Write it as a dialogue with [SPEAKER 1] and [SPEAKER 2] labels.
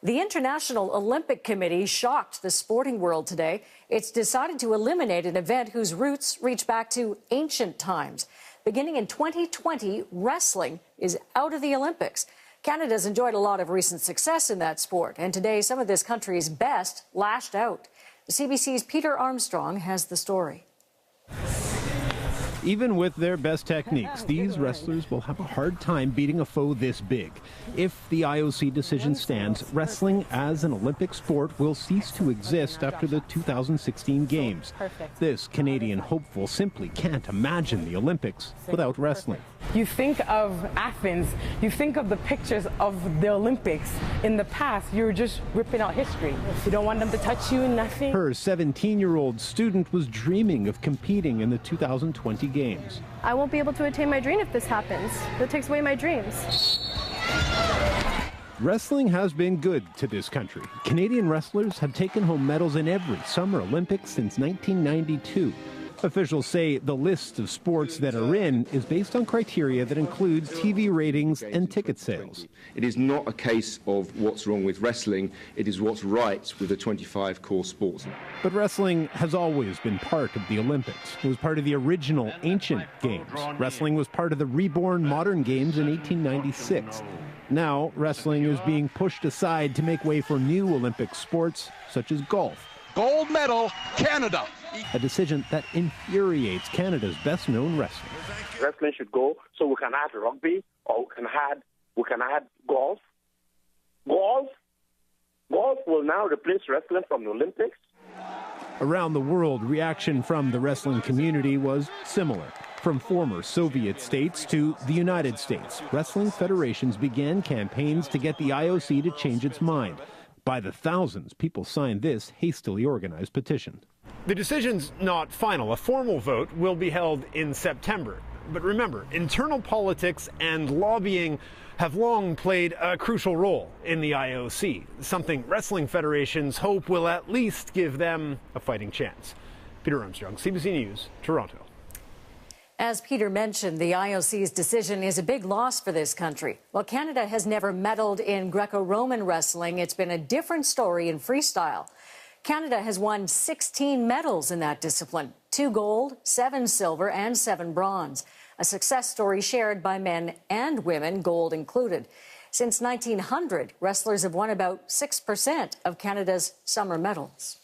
[SPEAKER 1] The International Olympic Committee shocked the sporting world today. It's decided to eliminate an event whose roots reach back to ancient times. Beginning in 2020, wrestling is out of the Olympics. Canada's enjoyed a lot of recent success in that sport, and today some of this country's best lashed out. The CBC's Peter Armstrong has the story.
[SPEAKER 2] Even with their best techniques, these wrestlers will have a hard time beating a foe this big. If the IOC decision stands, wrestling as an Olympic sport will cease to exist after the 2016 Games. This Canadian hopeful simply can't imagine the Olympics without wrestling.
[SPEAKER 3] You think of Athens, you think of the pictures of the Olympics. In the past, you're just ripping out history. You don't want them to touch you, nothing. Her
[SPEAKER 2] 17-year-old student was dreaming of competing in the 2020 Games.
[SPEAKER 4] I won't be able to attain my dream if this happens. That takes away my dreams.
[SPEAKER 2] Wrestling has been good to this country. Canadian wrestlers have taken home medals in every Summer Olympics since 1992. Officials say the list of sports that are in is based on criteria that include TV ratings and ticket sales.
[SPEAKER 5] It is not a case of what's wrong with wrestling, it is what's right with the 25 core sports.
[SPEAKER 2] But wrestling has always been part of the Olympics. It was part of the original ancient games. Wrestling was part of the reborn modern games in 1896. Now, wrestling is being pushed aside to make way for new Olympic sports, such as golf.
[SPEAKER 6] Gold medal, Canada.
[SPEAKER 2] A decision that infuriates Canada's best-known wrestlers.
[SPEAKER 7] Wrestling should go so we can add rugby, or we can add golf. Golf will now replace wrestling from the Olympics.
[SPEAKER 2] Around the world, reaction from the wrestling community was similar. From former Soviet states to the United States, wrestling federations began campaigns to get the IOC to change its mind. By the thousands, people signed this hastily organized petition.
[SPEAKER 8] The decision's not final. A formal vote will be held in September. But remember, internal politics and lobbying have long played a crucial role in the IOC, something wrestling federations hope will at least give them a fighting chance. Peter Armstrong, CBC News, Toronto.
[SPEAKER 1] As Peter mentioned, the IOC's decision is a big loss for this country. While Canada has never medaled in Greco-Roman wrestling, it's been a different story in freestyle. Canada has won 16 medals in that discipline, 2 gold, 7 silver, and 7 bronze. A success story shared by men and women, gold included. Since 1900, wrestlers have won about 6% of Canada's summer medals.